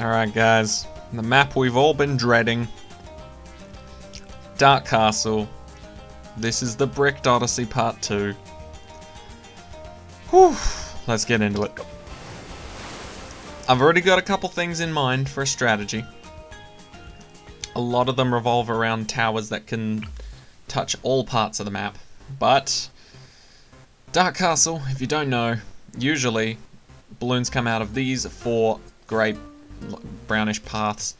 Alright guys, the map we've all been dreading. Dark Castle. This is the Bricked Odyssey Part 2. Whew, let's get into it. I've already got a couple things in mind for a strategy. A lot of them revolve around towers that can touch all parts of the map. But Dark Castle, if you don't know, usually balloons come out of these 4 grey brownish paths,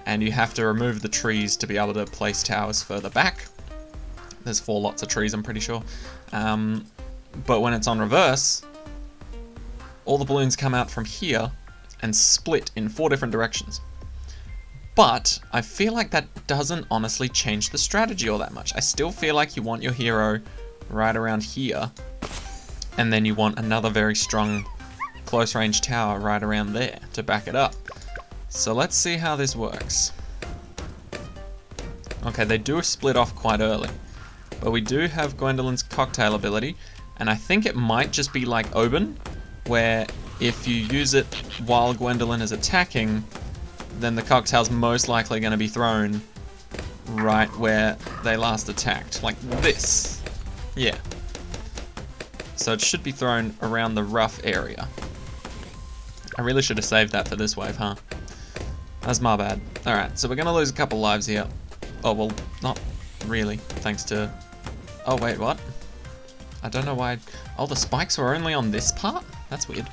and you have to remove the trees to be able to place towers further back. There's 4 lots of trees, I'm pretty sure. But when it's on reverse, all the balloons come out from here and split in 4 different directions. But I feel like that doesn't honestly change the strategy all that much. I still feel like you want your hero right around here, and then you want another very strong close range tower right around there to back it up. So let's see how this works. Okay, they do split off quite early, but we do have Gwendolyn's cocktail ability, and I think it might just be like Oban, where if you use it while Gwendolyn is attacking, then the cocktail's most likely going to be thrown right where they last attacked, like this. Yeah. So it should be thrown around the rough area. I really should have saved that for this wave, huh? That's my bad. Alright, so we're going to lose a couple lives here. Oh, well, not really, thanks to... Oh, wait, what? I don't know why... Oh, the spikes were only on this part? That's weird.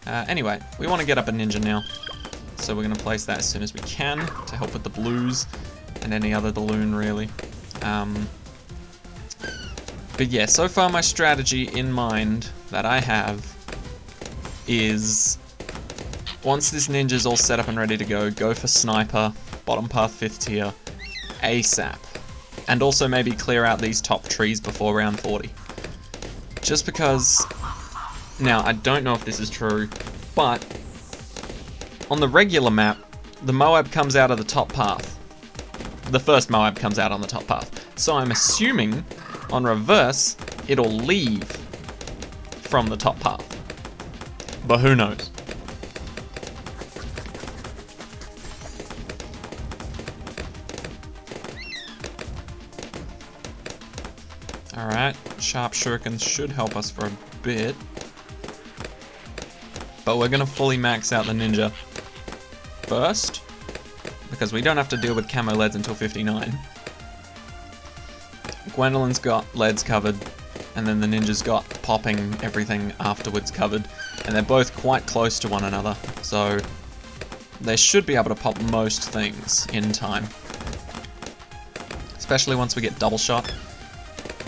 Anyway, we want to get up a ninja now. So we're going to place that as soon as we can to help with the blues and any other balloon, really. But yeah, so far my strategy in mind that I have is... Once this ninja's all set up and ready to go for sniper, bottom path 5th tier, ASAP. And also maybe clear out these top trees before round 40. Just because, now I don't know if this is true, but on the regular map, the Moab comes out of the top path. The first Moab comes out on the top path. So I'm assuming on reverse, it'll leave from the top path. But who knows? Alright, sharp shurikens should help us for a bit. But we're going to fully max out the ninja first, because we don't have to deal with camo leads until 59. Gwendolyn's got leads covered, and then the ninja's got popping everything afterwards covered, and they're both quite close to one another, so they should be able to pop most things in time. Especially once we get double shot.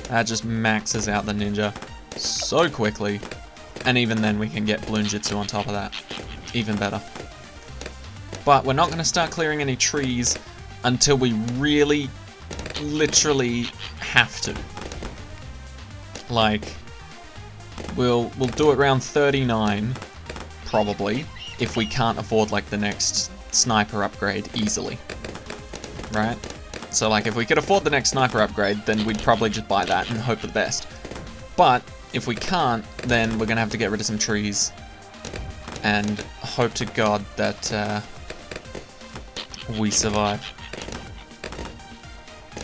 That just maxes out the ninja so quickly, and even then we can get balloon jitsu on top of that. Even better. But we're not going to start clearing any trees until we really, literally have to. Like, we'll do it around 39, probably, if we can't afford like the next sniper upgrade easily. Right? So like if we could afford the next sniper upgrade, then we'd probably just buy that and hope for the best. But if we can't, then we're gonna have to get rid of some trees and hope to God that we survive.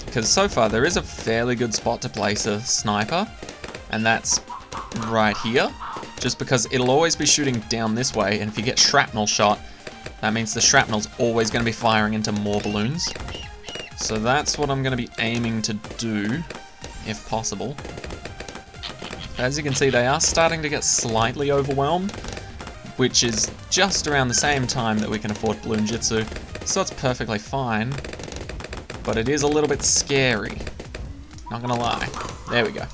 Because so far there is a fairly good spot to place a sniper, and that's right here. Just because it'll always be shooting down this way, and if you get shrapnel shot, that means the shrapnel's always gonna be firing into more balloons. So that's what I'm going to be aiming to do, if possible. As you can see, they are starting to get slightly overwhelmed, which is just around the same time that we can afford balloon jitsu, so it's perfectly fine. But it is a little bit scary, not going to lie. There we go.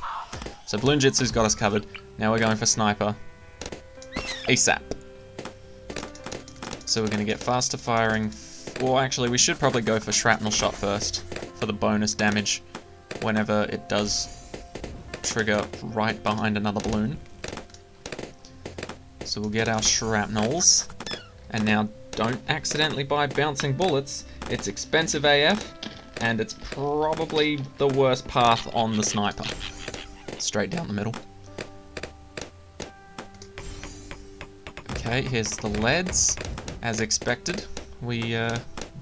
So balloon jitsu's got us covered. Now we're going for sniper. ASAP. So we're going to get faster firing. Well, actually, we should probably go for shrapnel shot first, for the bonus damage, whenever it does trigger right behind another balloon. So we'll get our shrapnels, and now don't accidentally buy bouncing bullets. It's expensive AF, and it's probably the worst path on the sniper. Straight down the middle. Okay, here's the leads. as expected, we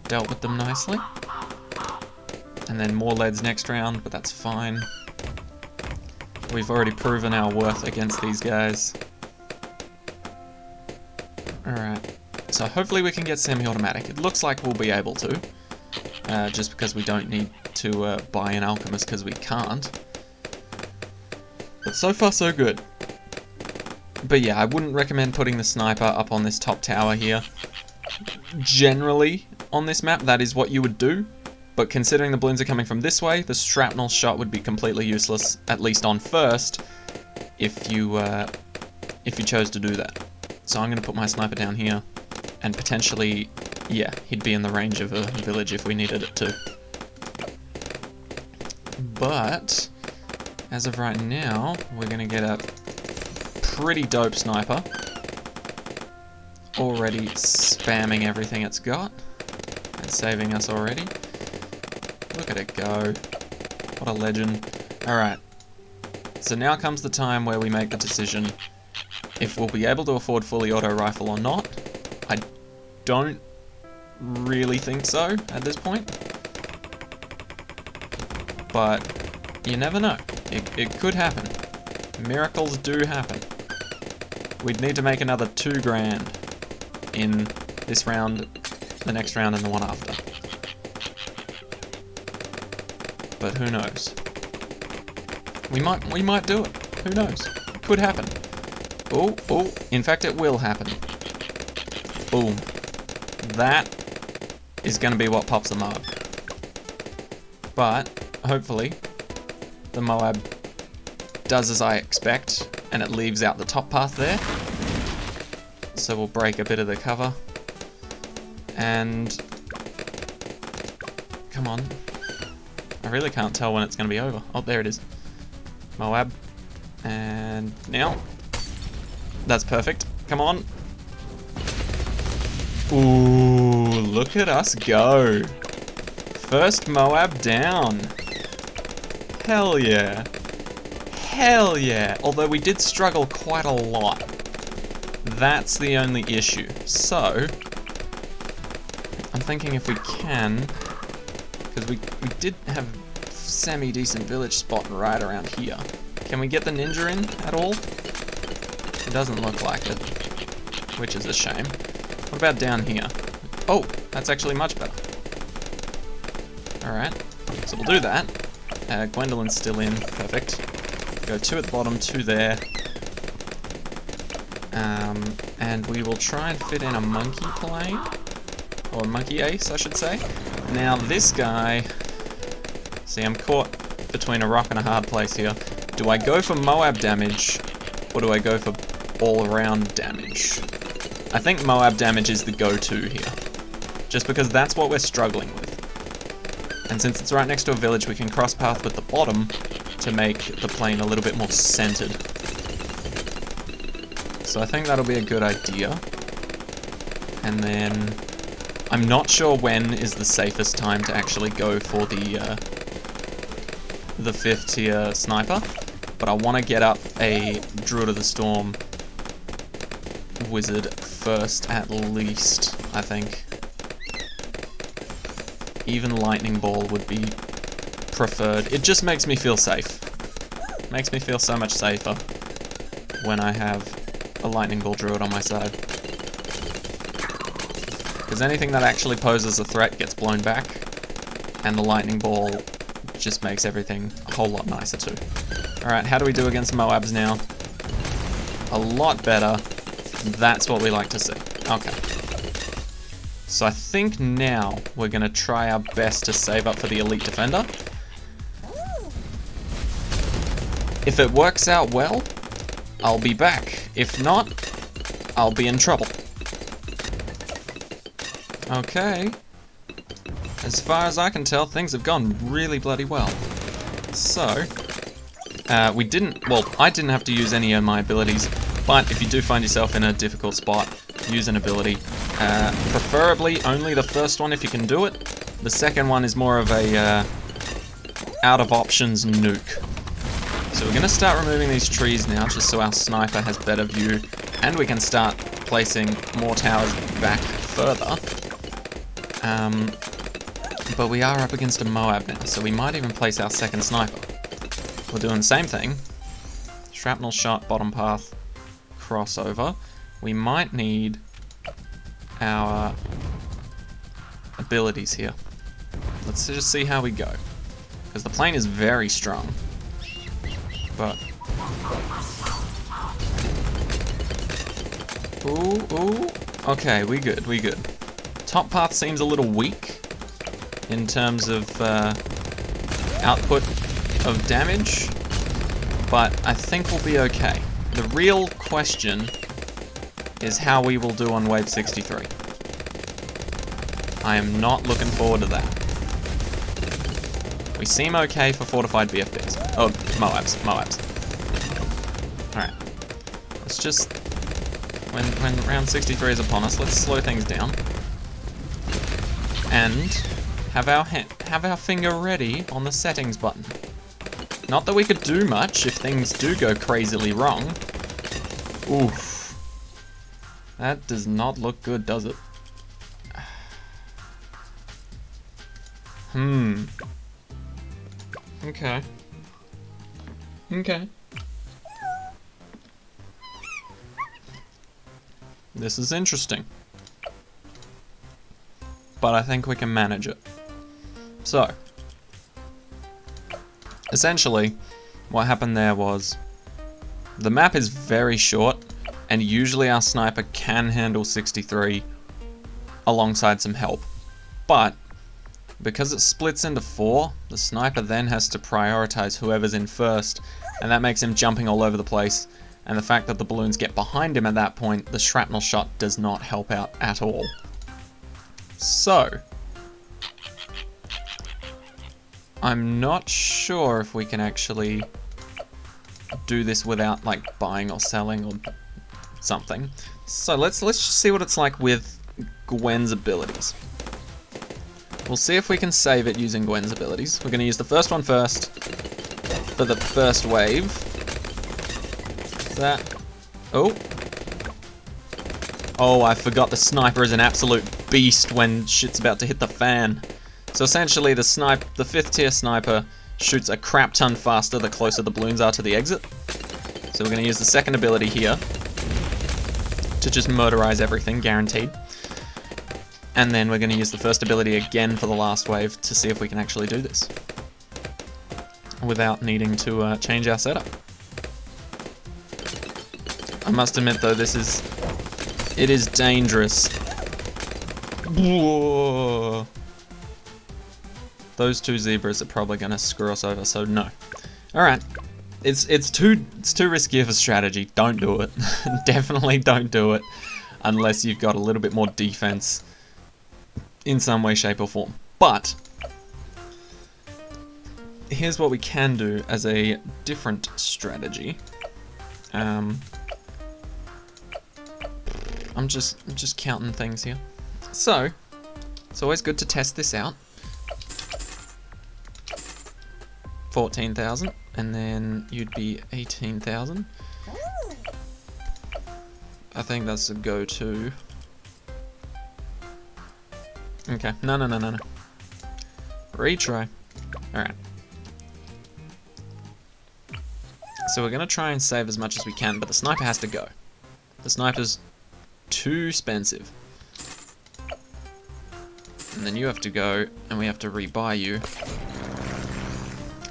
dealt with them nicely. And then more leads next round, but that's fine. We've already proven our worth against these guys. Alright, so hopefully we can get semi-automatic. It looks like we'll be able to, just because we don't need to buy an alchemist because we can't. But so far so good. But yeah, I wouldn't recommend putting the sniper up on this top tower here. Generally, on this map, that is what you would do. But considering the balloons are coming from this way, the shrapnel shot would be completely useless, at least on first, if you chose to do that. So I'm going to put my sniper down here, and potentially, yeah, he'd be in the range of a village if we needed it to. But as of right now, we're going to get a pretty dope sniper. Already spamming everything it's got. And saving us already. Look at it go. What a legend. Alright. So now comes the time where we make the decision if we'll be able to afford fully auto rifle or not. I don't really think so at this point. But you never know. It could happen. Miracles do happen. We'd need to make another 2 grand in this round, the next round, and the one after. But who knows? We might do it. Who knows? It could happen. Oh, in fact it will happen. Boom. That is going to be what pops the Moab. But, hopefully, the Moab does as I expect, and it leaves out the top path there. So we'll break a bit of the cover. And... come on. I really can't tell when it's going to be over. Oh, there it is. Moab. And now. That's perfect. Come on. Ooh, look at us go. First Moab down. Hell yeah. Hell yeah. Although we did struggle quite a lot. That's the only issue. So, I'm thinking if we can, because we did have a semi-decent village spot right around here. Can we get the ninja in at all? It doesn't look like it, which is a shame. What about down here? Oh, that's actually much better. Alright, so we'll do that. Gwendolyn's still in, perfect. Go 2 at the bottom, 2 there. And we will try and fit in a monkey plane. Or a monkey ace, I should say. Now this guy... see, I'm caught between a rock and a hard place here. Do I go for Moab damage, or do I go for all-around damage? I think Moab damage is the go-to here. Just because that's what we're struggling with. And since it's right next to a village, we can cross-path with the bottom to make the plane a little bit more centered. So I think that'll be a good idea. And then... I'm not sure when is the safest time to actually go for the 5th tier sniper, but I want to get up a Druid of the Storm wizard first at least, I think. Even Lightning Ball would be preferred. It just makes me feel safe. Makes me feel so much safer when I have a Lightning Ball Druid on my side. Because anything that actually poses a threat gets blown back, and the Lightning Ball just makes everything a whole lot nicer too. Alright, how do we do against Moabs now? A lot better. That's what we like to see. Okay. So I think now we're going to try our best to save up for the Elite Defender. If it works out well, I'll be back. If not, I'll be in trouble. Okay. As far as I can tell, things have gone really bloody well. So, I didn't have to use any of my abilities, but if you do find yourself in a difficult spot, use an ability. Preferably only the first one if you can do it. The second one is more of a out of options nuke. So we're going to start removing these trees now, just so our sniper has better view, and we can start placing more towers back further. But we are up against a Moab now, so we might even place our second sniper. We're doing the same thing. Shrapnel shot, bottom path, crossover. We might need our abilities here. Let's just see how we go. Because the plane is very strong. But... Ooh. Okay, we good. Top path seems a little weak in terms of output of damage, but I think we'll be okay. The real question is how we will do on wave 63. I am not looking forward to that. We seem okay for fortified BFBs. Oh, Moabs. Alright. Let's just... When round 63 is upon us, let's slow things down. And have our finger ready on the settings button. Not that we could do much if things do go crazily wrong. Oof. That does not look good, does it? Okay. This is interesting. But I think we can manage it. So, essentially, what happened there was, the map is very short, and usually our sniper can handle 63 alongside some help. But, because it splits into 4, the sniper then has to prioritize whoever's in first, and that makes him jumping all over the place, and the fact that the balloons get behind him at that point, the shrapnel shot does not help out at all. So, I'm not sure if we can actually do this without like buying or selling or something. So let's just see what it's like with Gwen's abilities. We'll see if we can save it using Gwen's abilities. We're going to use the first one first for the first wave. That. Oh, I forgot the sniper is an absolute beast when shit's about to hit the fan. So essentially the 5th tier sniper shoots a crap ton faster the closer the balloons are to the exit. So we're going to use the second ability here to just murderize everything, guaranteed. And then we're going to use the first ability again for the last wave to see if we can actually do this without needing to change our setup. I must admit though, it is dangerous. Whoa. Those two zebras are probably gonna screw us over, so no. Alright. It's too risky of a strategy. Don't do it. Definitely don't do it. Unless you've got a little bit more defense in some way, shape or form. But here's what we can do as a different strategy. I'm just counting things here. So, it's always good to test this out. 14,000, and then you'd be 18,000. I think that's a go-to. Okay, no. Retry. Alright. So we're gonna try and save as much as we can, but the sniper has to go. The sniper's too expensive. And then you have to go, and we have to rebuy you.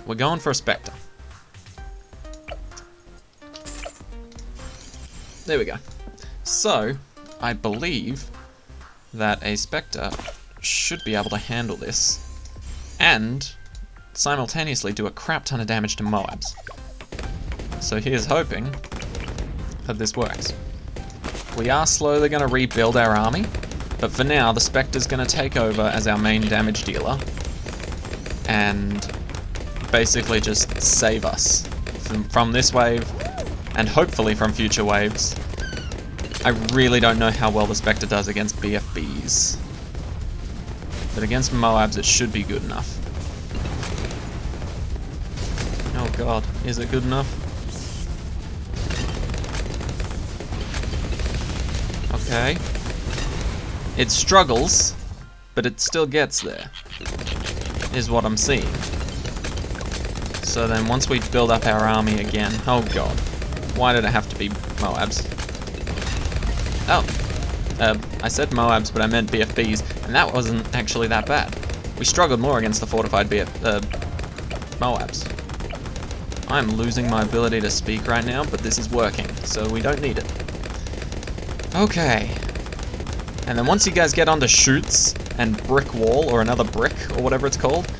We're going for a Spectre. There we go. So, I believe that a Spectre should be able to handle this and simultaneously do a crap ton of damage to Moabs. So here's hoping that this works. We are slowly going to rebuild our army, but for now the Spectre's going to take over as our main damage dealer and basically just save us from this wave and hopefully from future waves. I really don't know how well the Spectre does against BFBs, but against Moabs it should be good enough. Oh god, is it good enough? Okay. It struggles, but it still gets there, is what I'm seeing. So then once we build up our army again, oh god, why did it have to be Moabs? Oh, I said Moabs, but I meant BFBs, and that wasn't actually that bad. We struggled more against the fortified Moabs. I'm losing my ability to speak right now, but this is working, so we don't need it. Okay. And then once you guys get onto Chutes and Brick Wall, or Another Brick, or whatever it's called,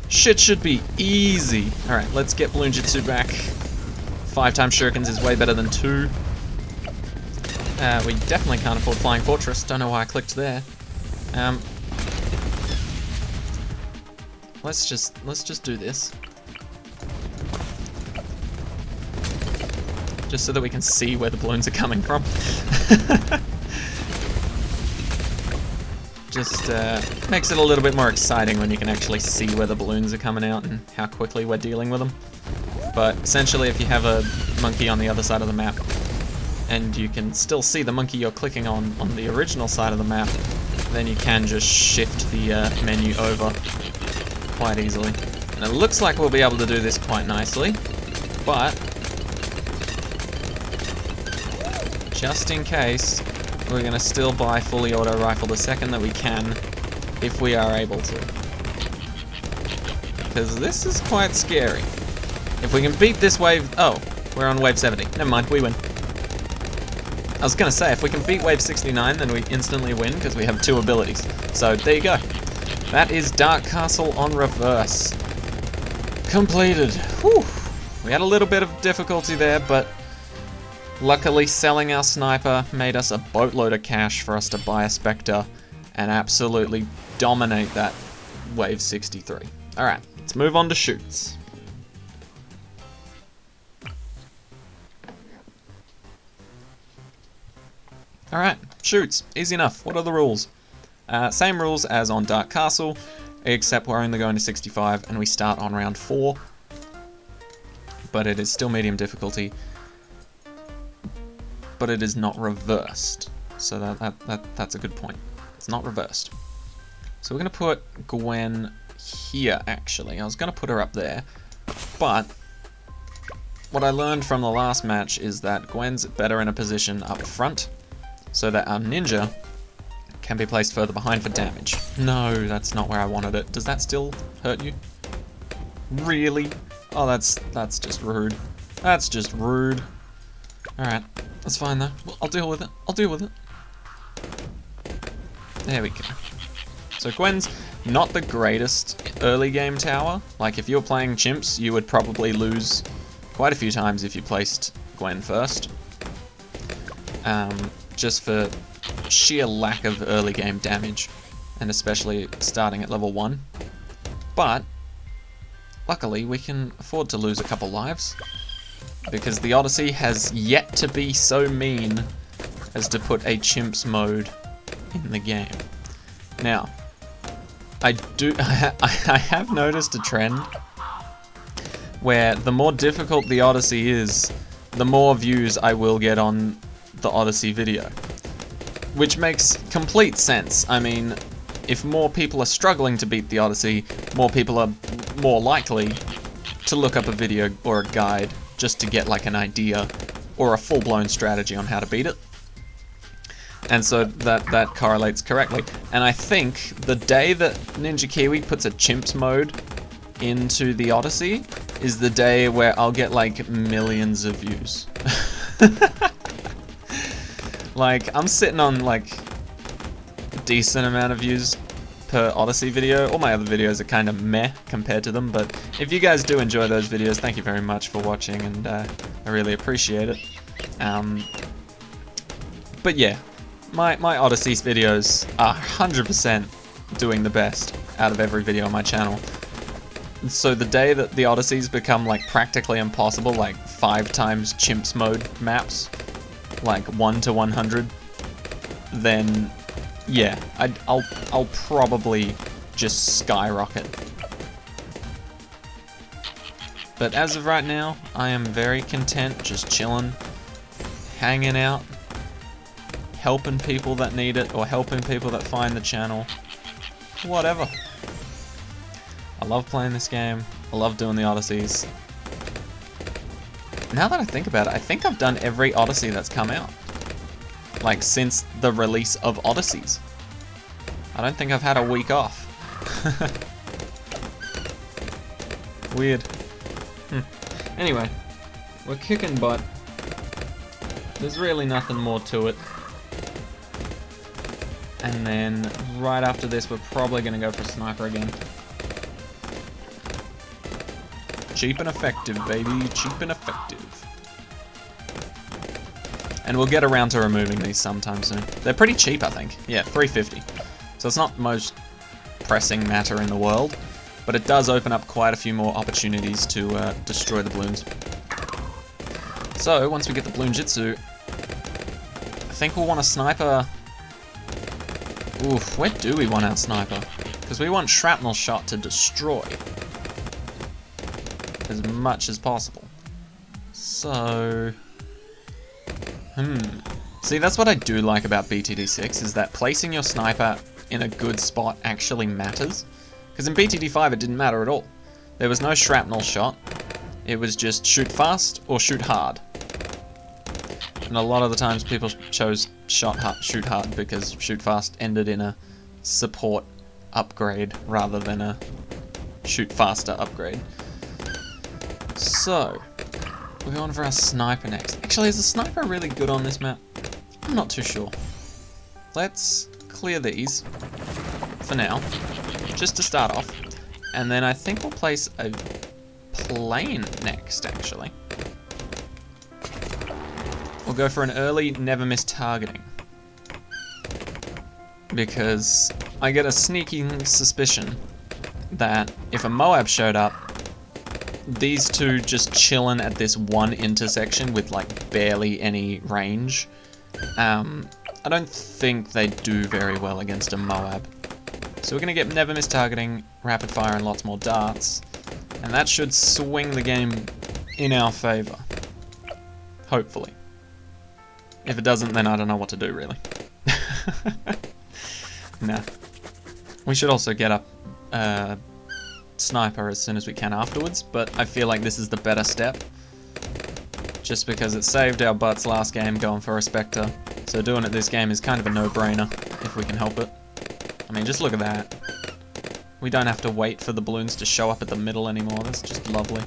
shit should be easy. Alright, let's get Balloon Jitsu back. 5 times shurikens is way better than 2. We definitely can't afford Flying Fortress. Don't know why I clicked there. Let's just do this. Just so that we can see where the balloons are coming from. Just makes it a little bit more exciting when you can actually see where the balloons are coming out and how quickly we're dealing with them. But essentially, if you have a monkey on the other side of the map, and you can still see the monkey you're clicking on the original side of the map, then you can just shift the menu over quite easily. And it looks like we'll be able to do this quite nicely, but just in case, we're going to still buy fully auto rifle the second that we can, if we are able to. Because this is quite scary. If we can beat this wave... Oh, we're on wave 70. Never mind, we win. I was going to say, if we can beat wave 69, then we instantly win, because we have 2 abilities. So, there you go. That is Dark Castle on reverse. Completed. Whew. We had a little bit of difficulty there, but luckily selling our sniper made us a boatload of cash for us to buy a Spectre and absolutely dominate that wave 63. Alright, let's move on to Chutes. Alright, Chutes. Easy enough. What are the rules? Same rules as on Dark Castle, except we're only going to 65 and we start on round 4. But it is still medium difficulty. But it is not reversed. So that's a good point. It's not reversed. So we're going to put Gwen here, actually. I was going to put her up there. But what I learned from the last match is that Gwen's better in a position up front, so that our ninja can be placed further behind for damage. No, that's not where I wanted it. Does that still hurt you? Really? Oh, that's just rude. That's just rude. Alright, that's fine though. I'll deal with it. I'll deal with it. There we go. So Gwen's not the greatest early game tower. Like if you're playing chimps, you would probably lose quite a few times if you placed Gwen first. Just for sheer lack of early game damage, and especially starting at level 1. But luckily we can afford to lose a couple lives, because the Odyssey has yet to be so mean as to put a chimps mode in the game. Now, I have noticed a trend where the more difficult the Odyssey is, the more views I will get on the Odyssey video. Which makes complete sense. I mean, if more people are struggling to beat the Odyssey, more people are more likely to look up a video or a guide just to get like an idea or a full-blown strategy on how to beat it. And so that correlates correctly. And I think the day that Ninja Kiwi puts a chimps mode into the Odyssey is the day where I'll get like millions of views. Like, I'm sitting on like a decent amount of views per Odyssey video. All my other videos are kind of meh compared to them, but if you guys do enjoy those videos, thank you very much for watching, and I really appreciate it. But yeah, my Odyssey's videos are 100% doing the best out of every video on my channel. So the day that the Odysseys become like practically impossible, like 5 times chimps mode maps, like 1 to 100, then yeah, I'll probably just skyrocket. But as of right now, I am very content, just chilling, hanging out, helping people that need it, or helping people that find the channel. Whatever. I love playing this game. I love doing the Odysseys. Now that I think about it, I think I've done every Odyssey that's come out. Like, since the release of Odysseys. I don't think I've had a week off. Weird. Anyway, we're kicking butt. There's really nothing more to it. And then, right after this, we're probably going to go for Sniper again. Cheap and effective, baby. Cheap and effective. And we'll get around to removing these sometime soon. They're pretty cheap, I think. Yeah, $3.50. So it's not the most pressing matter in the world, but it does open up quite a few more opportunities to destroy the balloons. So, once we get the Bloon Jitsu, I think we'll want a Sniper. Oof, where do we want our Sniper? Because we want Shrapnel Shot to destroy as much as possible. So, see, that's what I do like about BTD6, is that placing your Sniper in a good spot actually matters. Because in BTD5 it didn't matter at all. There was no Shrapnel Shot. It was just shoot fast or shoot hard. And a lot of the times people chose shoot hard because shoot fast ended in a support upgrade rather than a shoot faster upgrade. So, we're going for our Sniper next. Actually, is the Sniper really good on this map? I'm not too sure. Let's clear these for now, just to start off. And then I think we'll place a plane next, actually. We'll go for an early never miss targeting. Because I get a sneaking suspicion that if a Moab showed up, these two just chilling at this one intersection with like barely any range, I don't think they do very well against a Moab. So we're going to get never miss targeting, rapid fire, and lots more darts. And that should swing the game in our favor. Hopefully. If it doesn't, then I don't know what to do, really. Nah. We should also get up Sniper as soon as we can afterwards, but I feel like this is the better step. Just because it saved our butts last game going for a Spectre. So doing it this game is kind of a no-brainer, if we can help it. I mean, just look at that. We don't have to wait for the balloons to show up at the middle anymore. That's just lovely.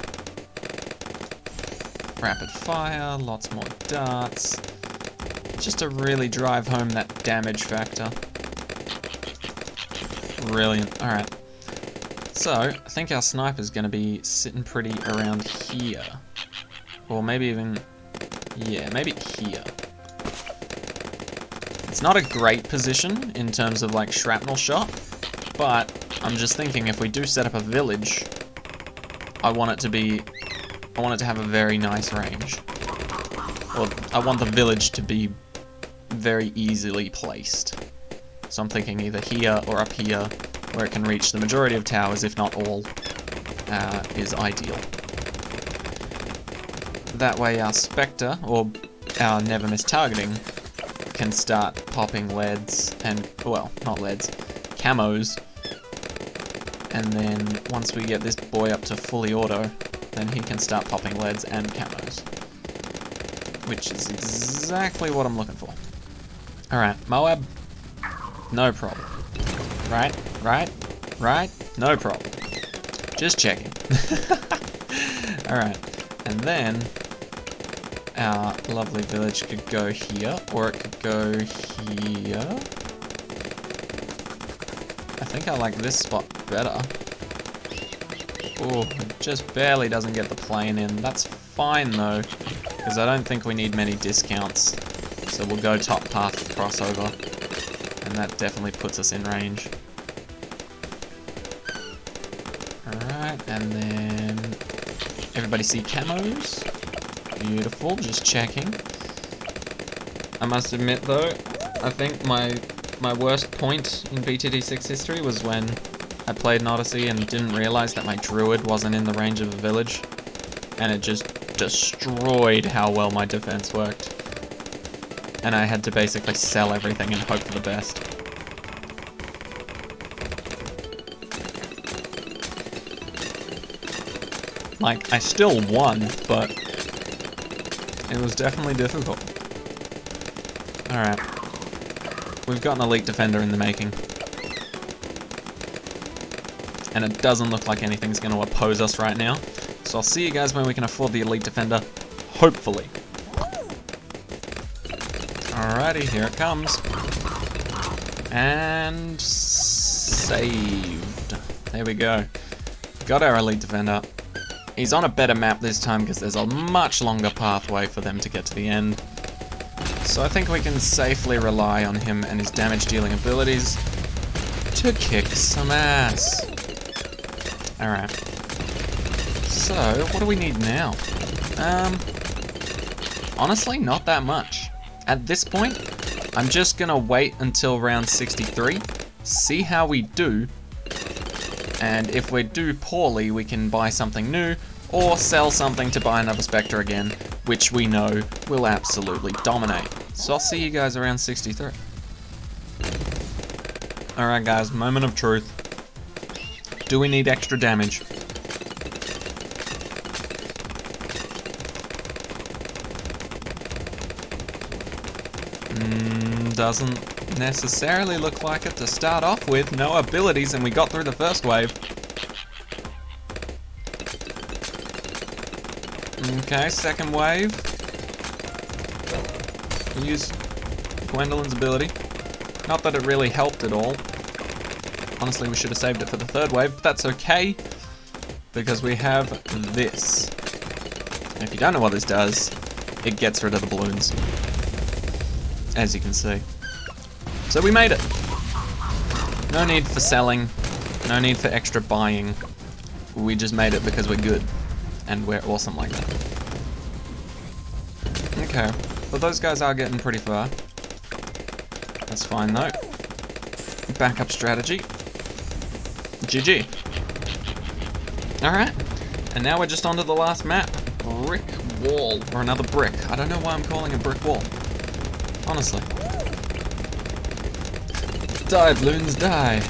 Rapid fire, lots more darts. Just to really drive home that damage factor. Brilliant. Alright. So, I think our Sniper's going to be sitting pretty around here. Or maybe even... yeah, maybe here. It's not a great position in terms of like Shrapnel Shot, but I'm just thinking if we do set up a village, I want it to have a very nice range. Well, I want the village to be very easily placed. So I'm thinking either here or up here, where it can reach the majority of towers, if not all, is ideal. That way our Spectre, or our never miss targeting, can start popping leads, and, well, not leads, camos. And then once we get this boy up to fully auto, then he can start popping leads and camos. Which is exactly what I'm looking for. Alright, Moab, no problem. Right, no problem. Just checking. Alright, and then our lovely village could go here, or it could go here. I think I like this spot better. Oh, it just barely doesn't get the plane in. That's fine though, because I don't think we need many discounts. So we'll go top path crossover, and that definitely puts us in range. Alright, and then everybody see camos? Beautiful, just checking. I must admit though, I think my worst point in BTD6 history was when I played an Odyssey and didn't realize that my druid wasn't in the range of a village, and it just destroyed how well my defense worked. and I had to basically sell everything and hope for the best. Like, I still won, but it was definitely difficult. Alright. We've got an elite defender in the making. And it doesn't look like anything's going to oppose us right now. So I'll see you guys when we can afford the elite defender. Hopefully. Alrighty, here it comes. And saved. There we go. Got our elite defender. He's on a better map this time because there's a much longer pathway for them to get to the end. So I think we can safely rely on him and his damage dealing abilities to kick some ass. Alright. So, what do we need now? Honestly, not that much. At this point, I'm just gonna wait until round 63, see how we do, and if we do poorly, we can buy something new, or sell something to buy another Spectre again, which we know will absolutely dominate. So I'll see you guys around 63. Alright guys, moment of truth. Do we need extra damage? Doesn't necessarily look like it to start off with. No abilities, and we got through the first wave. Okay, second wave. Use Gwendolyn's ability. Not that it really helped at all. Honestly, we should have saved it for the third wave, but that's okay, because we have this. And if you don't know what this does, it gets rid of the balloons, as you can see. So we made it. No need for selling, no need for extra buying. We just made it because we're good, and we're awesome like that. Okay, but those guys are getting pretty far. That's fine though. Backup strategy. GG. Alright, and now we're just onto the last map. Brick wall, or another brick. I don't know why I'm calling it brick wall. Honestly. Die, balloons, die.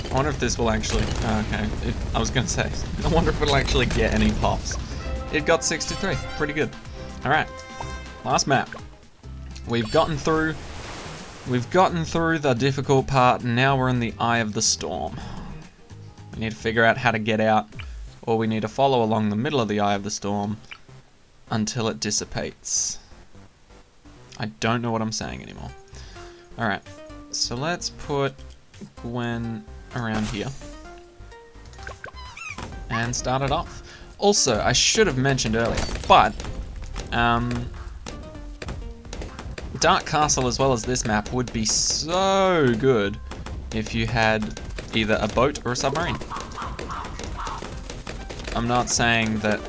I wonder if this will actually... Oh, okay, I was gonna say, I wonder if it'll actually get any pops. It got 63, pretty good. Alright, last map. We've gotten through the difficult part, and now we're in the eye of the storm. We need to figure out how to get out, or we need to follow along the middle of the eye of the storm until it dissipates. I don't know what I'm saying anymore. Alright, so let's put Gwen around here and start it off. Also, I should have mentioned earlier, but Dark Castle as well as this map would be so good if you had either a boat or a submarine. I'm not saying that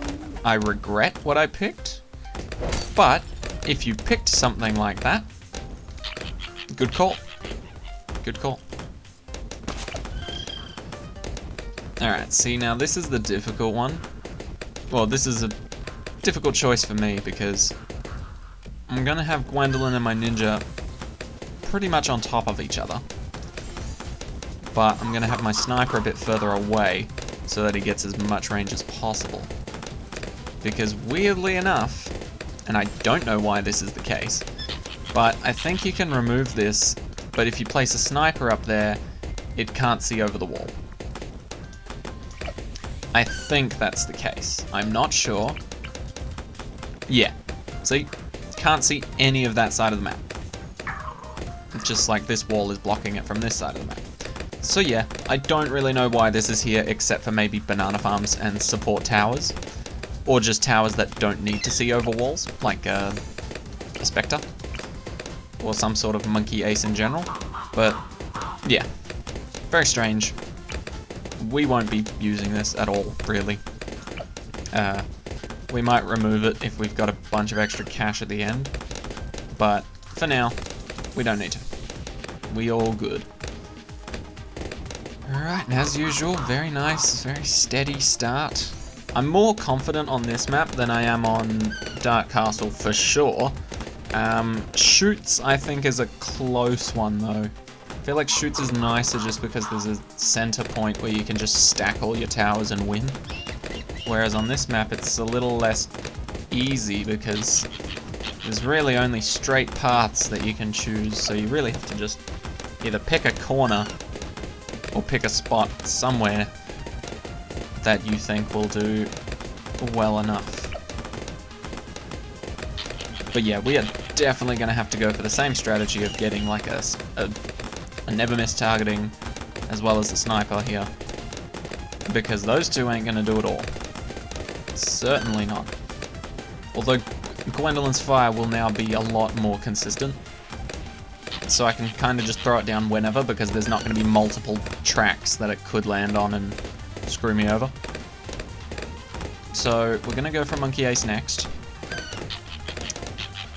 I regret what I picked, but if you picked something like that, good call. Good call. Alright, see now this is the difficult one. Well, this is a difficult choice for me because I'm gonna have Gwendolyn and my ninja pretty much on top of each other. But I'm gonna have my sniper a bit further away so that he gets as much range as possible. Because weirdly enough, and I don't know why this is the case, but I think you can remove this, but if you place a sniper up there, it can't see over the wall. I think that's the case. I'm not sure. Yeah, see? Can't see any of that side of the map. It's just like this wall is blocking it from this side of the map. So yeah, I don't really know why this is here except for maybe banana farms and support towers. Or just towers that don't need to see over walls, like a Spectre. Or some sort of monkey ace in general. But yeah, very strange. We won't be using this at all, really. We might remove it if we've got a bunch of extra cash at the end. But for now, we don't need to. We all good. Alright, and as usual, very nice, very steady start. I'm more confident on this map than I am on Dark Castle for sure. Chutes, I think, is a close one, though. I feel like Chutes is nicer just because there's a center point where you can just stack all your towers and win. Whereas on this map, it's a little less easy because there's really only straight paths that you can choose, so you really have to just either pick a corner or pick a spot somewhere that you think will do well enough. But yeah, we are definitely going to have to go for the same strategy of getting like a never miss targeting as well as the sniper here, because those two ain't going to do it all. Certainly not. Although Gwendolyn's fire will now be a lot more consistent, so I can kind of just throw it down whenever, because there's not going to be multiple tracks that it could land on and screw me over. So we're going to go for Monkey Ace next.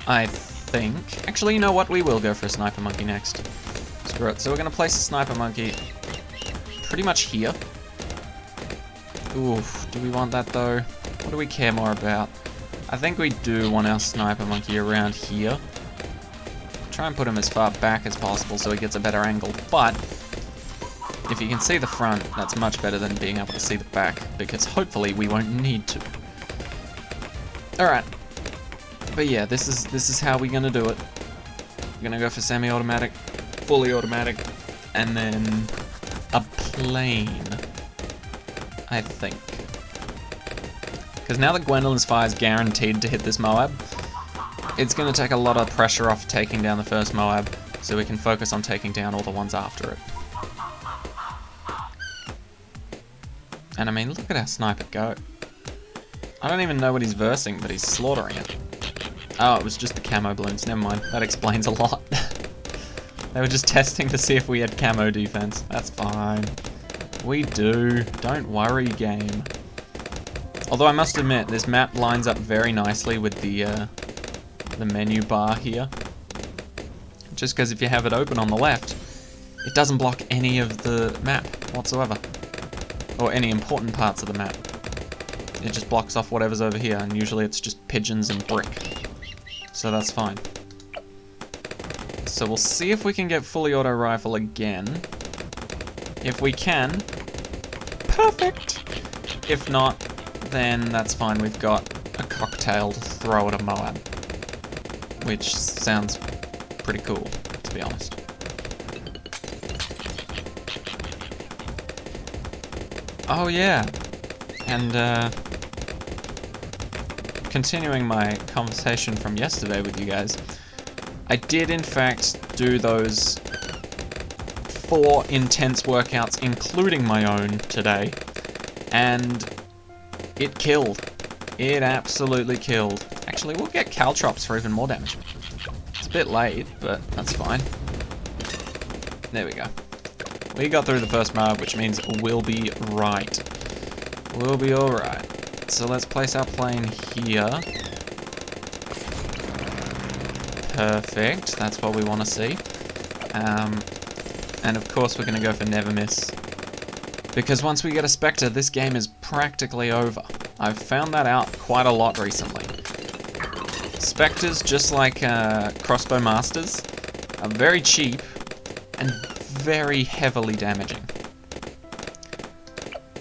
I think... Actually, you know what? We will go for a Sniper Monkey next. Screw it. So we're going to place a Sniper Monkey pretty much here. Oof, do we want that though? What do we care more about? I think we do want our Sniper Monkey around here. Try and put him as far back as possible so he gets a better angle, but if you can see the front, that's much better than being able to see the back, because hopefully we won't need to. Alright. But yeah, this is how we're gonna do it. We're gonna go for semi-automatic, fully automatic, and then a plane, I think. Because now that Gwendolyn's fire is guaranteed to hit this Moab, it's going to take a lot of pressure off taking down the first Moab, so we can focus on taking down all the ones after it. And I mean, look at our sniper go. I don't even know what he's versing, but he's slaughtering it. Oh, it was just the camo balloons. Never mind. That explains a lot. They were just testing to see if we had camo defense. That's fine. We do. Don't worry, game. Although I must admit, this map lines up very nicely with the menu bar here. Just because if you have it open on the left, it doesn't block any of the map whatsoever. Or any important parts of the map. It just blocks off whatever's over here, and usually it's just pigeons and brick. So that's fine. So we'll see if we can get fully auto rifle again. If we can, perfect! If not, then that's fine. We've got a cocktail to throw at a Moab, which sounds pretty cool, to be honest. Oh yeah, and continuing my conversation from yesterday with you guys, I did in fact do those 4 intense workouts, including my own, today, and it killed. It absolutely killed. Actually, we'll get caltrops for even more damage. It's a bit late, but that's fine. There we go. We got through the first Moab, which means we'll be right. We'll be alright. So let's place our plane here. Perfect. That's what we want to see. And of course we're going to go for never miss. Because once we get a Spectre, this game is practically over. I've found that out quite a lot recently. Spectres, just like crossbow masters, are very cheap and very heavily damaging.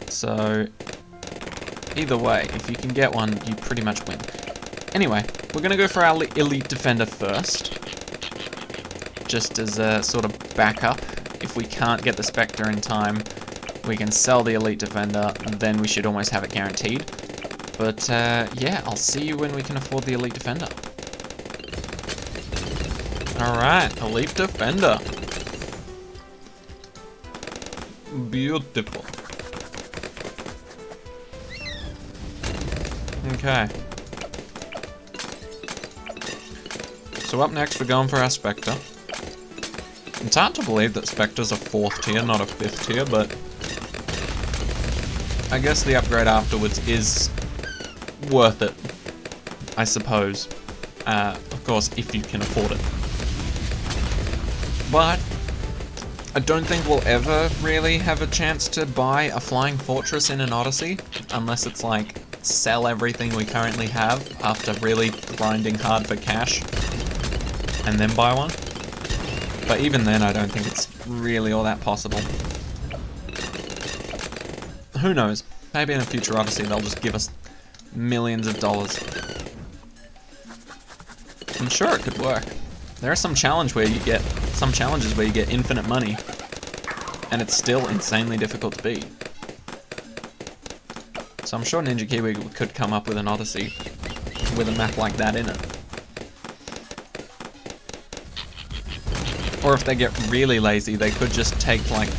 So, either way, if you can get one, you pretty much win. Anyway, we're going to go for our Elite Defender first. Just as a sort of backup. If we can't get the Spectre in time, we can sell the Elite Defender, and then we should almost have it guaranteed. But, yeah, I'll see you when we can afford the Elite Defender. Alright, Elite Defender. Beautiful. Okay. So up next, we're going for our Spectre. It's hard to believe that Spectres are 4th tier, not a 5th tier, but I guess the upgrade afterwards is worth it, I suppose. Of course, if you can afford it. But I don't think we'll ever really have a chance to buy a Flying Fortress in an Odyssey, unless it's like sell everything we currently have after really grinding hard for cash. and then buy one. But even then, I don't think it's really all that possible. Who knows? Maybe in a future Odyssey they'll just give us millions of dollars. I'm sure it could work. There are some challenges where you get infinite money, and it's still insanely difficult to beat. So I'm sure Ninja Kiwi could come up with an Odyssey with a map like that in it. Or if they get really lazy, they could just take like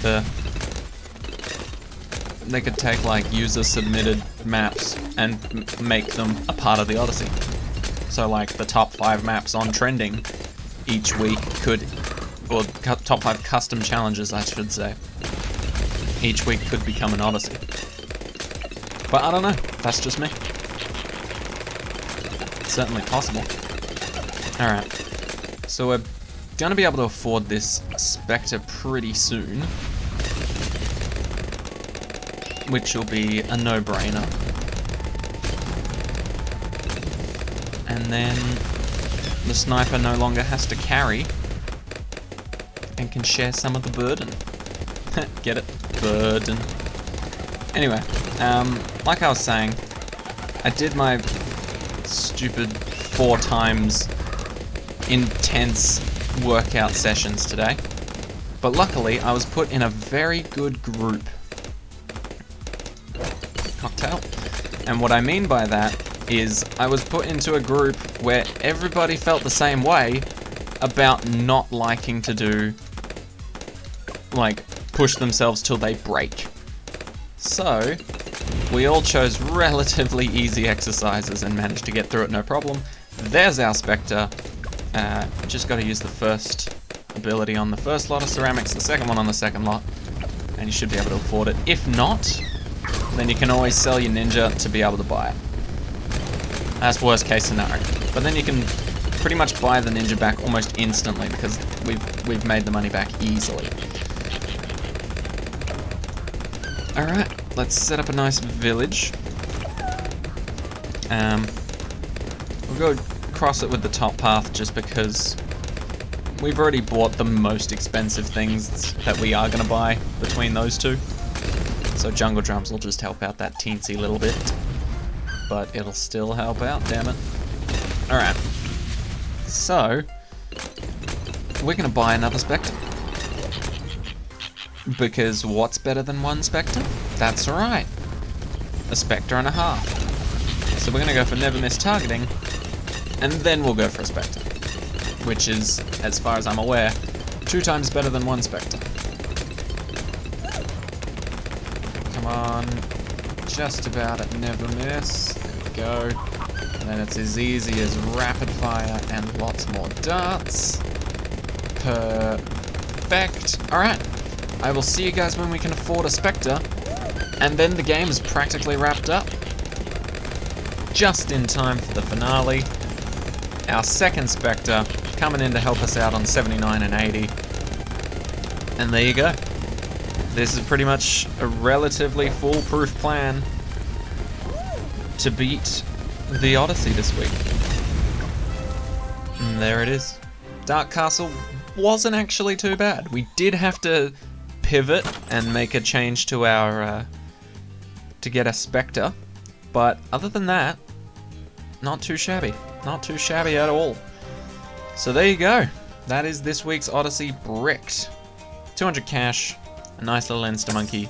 user submitted maps and make them a part of the Odyssey. So like the top 5 maps on trending each week could, or top 5 custom challenges I should say, each week could become an Odyssey. But I don't know, that's just me. It's certainly possible. Alright, so we're gonna be able to afford this Spectre pretty soon, which will be a no-brainer. And then the sniper no longer has to carry and can share some of the burden. Get it? Burden. Anyway, like I was saying, I did my stupid 4 times intense workout sessions today, but luckily I was put in a very good group. Cocktail. And what I mean by that is I was put into a group where everybody felt the same way about not liking to do, like, push themselves till they break. So we all chose relatively easy exercises and managed to get through it no problem. There's our Spectre. Just got to use the first ability on the first lot of ceramics, the second one on the second lot, and you should be able to afford it. If not, then you can always sell your ninja to be able to buy it. That's worst case scenario. But then you can pretty much buy the ninja back almost instantly because we've made the money back easily. Alright, let's set up a nice village. We'll go cross it with the top path just because we've already bought the most expensive things that we are going to buy between those two. So jungle drums will just help out that teensy little bit. But it'll still help out, damn it. Alright. So, we're going to buy another Spectre. Because what's better than one Spectre? That's right. A Spectre and a half. So we're going to go for never miss targeting, and then we'll go for a Spectre. Which is, as far as I'm aware, 2 times better than one Spectre. Come on. Just about at never miss. There we go. And then it's as easy as rapid fire and lots more darts. Perfect. Alright. I will see you guys when we can afford a Spectre. And then the game is practically wrapped up. Just in time for the finale. Our second Spectre coming in to help us out on 79 and 80. And there you go. This is pretty much a relatively foolproof plan to beat the Odyssey this week. And there it is. Dark Castle wasn't actually too bad. We did have to pivot and make a change to our to get a Spectre, but other than that, not too shabby. Not too shabby at all. So there you go. That is this week's Odyssey bricked. 200 cash, a nice little Insta-Monkey,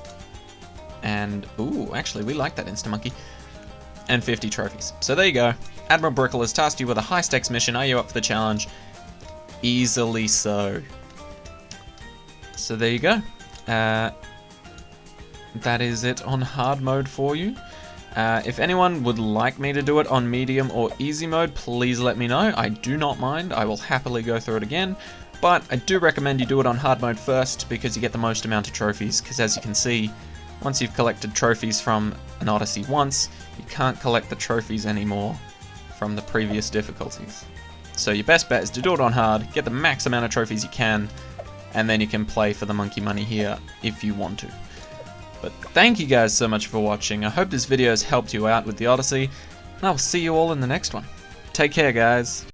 and ooh, actually we like that Insta-Monkey, and 50 trophies. So there you go. Admiral Brickle has tasked you with a high-stakes mission. Are you up for the challenge? Easily so. So there you go. That is it on hard mode for you. If anyone would like me to do it on medium or easy mode, please let me know. I do not mind. I will happily go through it again. But I do recommend you do it on hard mode first because you get the most amount of trophies. Because as you can see, once you've collected trophies from an Odyssey once, you can't collect the trophies anymore from the previous difficulties. So your best bet is to do it on hard, get the max amount of trophies you can, and then you can play for the monkey money here if you want to. But thank you guys so much for watching. I hope this video has helped you out with the Odyssey, and I'll see you all in the next one. Take care, guys.